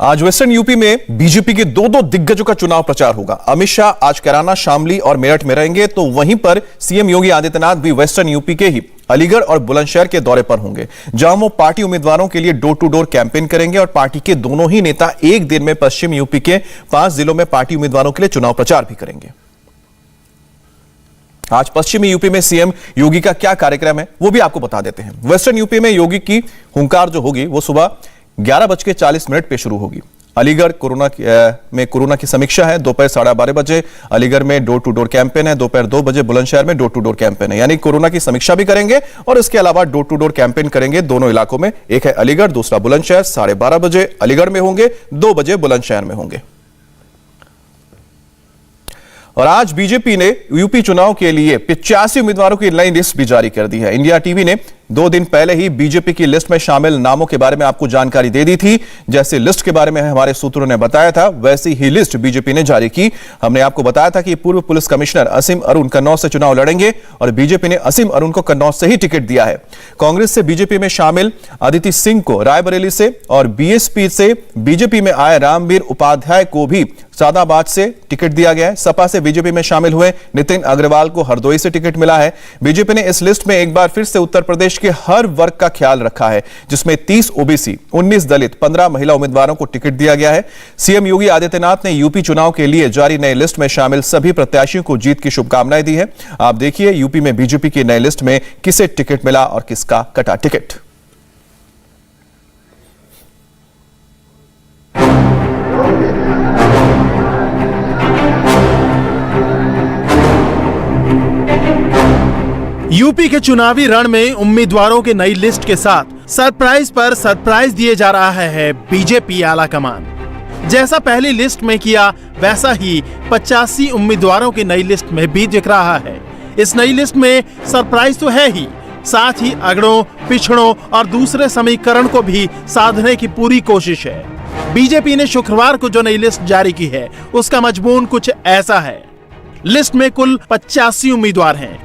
आज western UP में BJP के दो दिग्गजों का चुनाव प्रचार होगा। अमित शाह आज कैराना, शामली और मेरठ में रहेंगे, तो वहीं पर सीएम योगी आदित्यनाथ भी वेस्टर्न यूपी के ही अलीगढ़ और बुलंदशहर के दौरे पर होंगे, जहां वो पार्टी उम्मीदवारों के लिए डोर टू डोर कैंपेन करेंगे। और पार्टी के दोनों ही नेता एक दिन में पश्चिम यूपी के 5 जिलों में पार्टी उम्मीदवारों के लिए चुनाव प्रचार भी करेंगे। आज पश्चिमी यूपी में सीएम योगी का क्या कार्यक्रम है वो भी आपको बता देते हैं। वेस्टर्न यूपी में योगी की हुंकार जो होगी वो सुबह 11:40 पे शुरू होगी। अलीगढ़ कोरोना की समीक्षा है, दोपहर 12:30 बजे अलीगढ़ में डोर टू डोर कैंपेन है, दोपहर 2 बजे बुलंदशहर में डोर टू डोर कैंपेन है। यानी कोरोना की समीक्षा भी करेंगे और इसके अलावा डोर टू डोर कैंपेन करेंगे दोनों इलाकों में। एक है अलीगढ़, दूसरा बुलंदशहर। 12:30 बजे अलीगढ़ में होंगे, 2 बजे बुलंदशहर में होंगे। और आज बीजेपी ने यूपी चुनाव के लिए 85 उम्मीदवारों की नई लिस्ट भी जारी कर दी है। इंडिया टीवी ने 2 दिन पहले ही बीजेपी की लिस्ट में शामिल नामों के बारे में आपको जानकारी दे दी थी। जैसे लिस्ट के बारे में हमारे सूत्रों ने बताया था, वैसी ही लिस्ट बीजेपी ने जारी की। हमने आपको बताया था कि पूर्व पुलिस कमिश्नर असीम अरुण कन्नौज से चुनाव लड़ेंगे और बीजेपी ने असीम अरुण को कन्नौज से ही टिकट दिया है। कांग्रेस से बीजेपी में शामिल अदिति सिंह को रायबरेली से और बीएसपी से बीजेपी में आए रामवीर उपाध्याय को भी सादाबाद से टिकट दिया गया है। सपा से बीजेपी में शामिल हुए नितिन अग्रवाल को हरदोई से टिकट मिला है। बीजेपी ने इस लिस्ट में एक बार फिर से उत्तर प्रदेश के हर वर्ग का ख्याल रखा है, जिसमें 30 ओबीसी, 19 दलित, 15 महिला उम्मीदवारों को टिकट दिया गया है। सीएम योगी आदित्यनाथ ने यूपी चुनाव के लिए जारी नई लिस्ट में शामिल सभी प्रत्याशियों को जीत की शुभकामनाएं दी है। आप देखिए यूपी में बीजेपी की नई लिस्ट में किसे टिकट मिला और किसका कटा टिकट। यूपी के चुनावी रण में उम्मीदवारों के नई लिस्ट के साथ सरप्राइज पर सरप्राइज दिए जा रहा है बीजेपी आला कमान। जैसा पहली लिस्ट में किया वैसा ही 85 उम्मीदवारों की नई लिस्ट में भी दिख रहा है। इस नई लिस्ट में सरप्राइज तो है ही, साथ ही अगड़ों, पिछड़ों और दूसरे समीकरण को भी साधने की पूरी कोशिश है। बीजेपी ने शुक्रवार को जो नई लिस्ट जारी की है उसका मजमून कुछ ऐसा है। लिस्ट में कुल 85 उम्मीदवार हैं।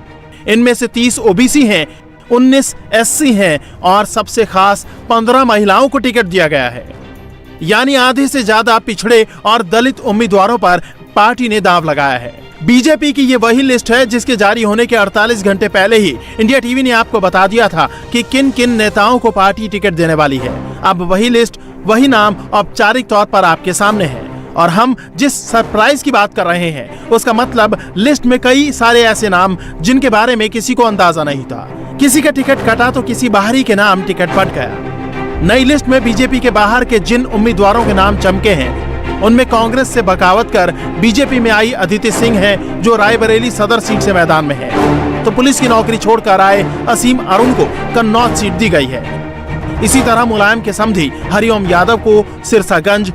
इनमें से 30 ओबीसी हैं, 19 एससी हैं और सबसे खास 15 महिलाओं को टिकट दिया गया है। यानी आधे से ज्यादा पिछड़े और दलित उम्मीदवारों पर पार्टी ने दांव लगाया है। बीजेपी की ये वही लिस्ट है जिसके जारी होने के 48 घंटे पहले ही इंडिया टीवी ने आपको बता दिया था कि किन किन नेताओं को पार्टी टिकट देने वाली है। अब वही लिस्ट, वही नाम औपचारिक तौर पर आपके सामने है। और हम जिस सरप्राइज की बात कर रहे हैं उसका मतलब लिस्ट में कई सारे ऐसे नाम जिनके बारे में किसी को अंदाजा नहीं था। किसी का टिकट कटा तो किसी बाहरी के नाम टिकट बट गया। नई लिस्ट में बीजेपी के बाहर के जिन उम्मीदवारों के नाम चमके हैं उनमें कांग्रेस से बगावत कर बीजेपी में आई अदिति सिंह है, जो रायबरेली सदर सीट से मैदान में है। तो पुलिस की नौकरी छोड़कर आए असीम अरुण को कन्नौज सीट दी गई है। इसी तरह मुलायम के समधी हरिओम यादव को सिरसागंज,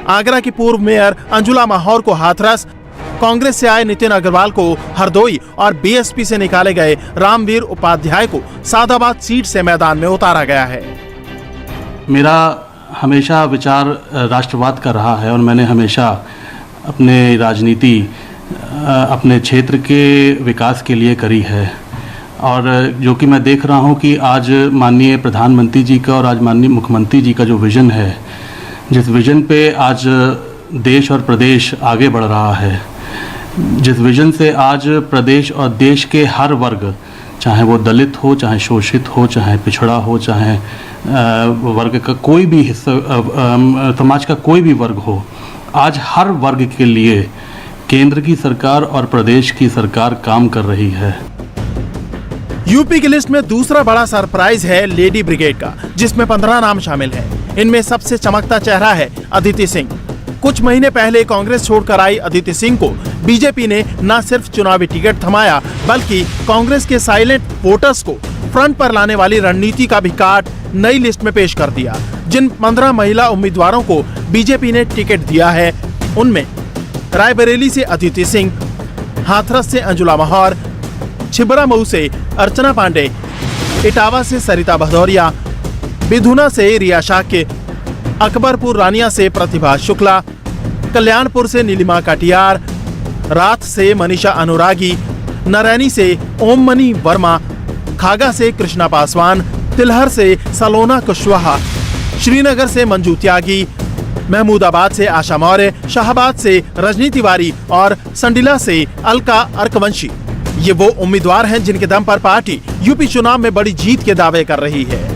आगरा की पूर्व मेयर अंजुला माहौर को हाथरस, कांग्रेस से आए नितिन अग्रवाल को हरदोई और बीएसपी से निकाले गए रामवीर उपाध्याय को सादाबाद सीट से मैदान में उतारा गया है। मेरा हमेशा विचार राष्ट्रवाद का रहा है और मैंने हमेशा अपने राजनीति अपने क्षेत्र के विकास के लिए करी है। और जो कि मैं देख रहा हूं कि आज माननीय प्रधानमंत्री जी का और आज माननीय मुख्यमंत्री जी का जो विज़न है, जिस विज़न पे आज देश और प्रदेश आगे बढ़ रहा है, जिस विज़न से आज प्रदेश और देश के हर वर्ग, चाहे वो दलित हो, चाहे शोषित हो, चाहे पिछड़ा हो, चाहे वर्ग का कोई भी हिस्सा, समाज का कोई भी वर्ग हो, आज हर वर्ग के लिए केंद्र की सरकार और प्रदेश की सरकार काम कर रही है। यूपी की लिस्ट में दूसरा बड़ा सरप्राइज है लेडी ब्रिगेड का, जिसमें 15 नाम शामिल हैं। इनमें सबसे चमकता चेहरा है अदिति सिंह। कुछ महीने पहले कांग्रेस छोड़कर आई अदिति सिंह को बीजेपी ने न सिर्फ चुनावी टिकट थमाया बल्कि कांग्रेस के साइलेंट वोटर्स को फ्रंट पर लाने वाली रणनीति का भी काट नई लिस्ट में पेश कर दिया। जिन 15 महिला उम्मीदवारों को बीजेपी ने टिकट दिया है उनमें रायबरेली से अदिति सिंह, हाथरस से अंजुला माहौर, छिबरामऊ से अर्चना पांडे, इटावा से सरिता भदौरिया, बिधुना से रिया शाक्य, अकबरपुर रानिया से प्रतिभा शुक्ला, कल्याणपुर से नीलिमा काटियार, रात से मनीषा अनुरागी, नरैनी से ओममणि वर्मा, खागा से कृष्णा पासवान, तिलहर से सलोना कुशवाहा, श्रीनगर से मंजू त्यागी, महमूदाबाद से आशा मौर्य, शाहबाद से रजनी तिवारी और संडिला से अलका अर्कवंशी ये वो उम्मीदवार हैं जिनके दम पर पार्टी यूपी चुनाव में बड़ी जीत के दावे कर रही है।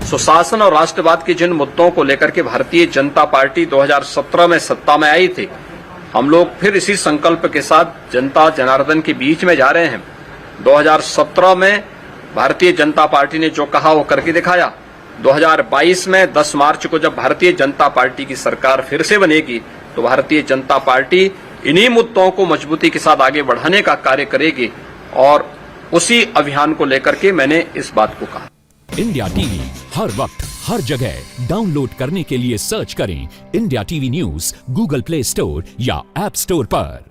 सुशासन और राष्ट्रवाद के जिन मुद्दों को लेकर के भारतीय जनता पार्टी 2017 में सत्ता में आई थी, हम लोग फिर इसी संकल्प के साथ जनता जनार्दन के बीच में जा रहे हैं। 2017 में भारतीय जनता पार्टी ने जो कहा वो करके दिखाया। 2022 में 10 मार्च को जब भारतीय जनता पार्टी की सरकार फिर से बनेगी तो भारतीय जनता पार्टी इन्हीं मुद्दों को मजबूती के साथ आगे बढ़ाने का कार्य करेगी और उसी अभियान को लेकर के मैंने इस बात को कहा। इंडिया टीवी हर वक्त हर जगह डाउनलोड करने के लिए सर्च करें India TV news Google play store या ऐप स्टोर पर।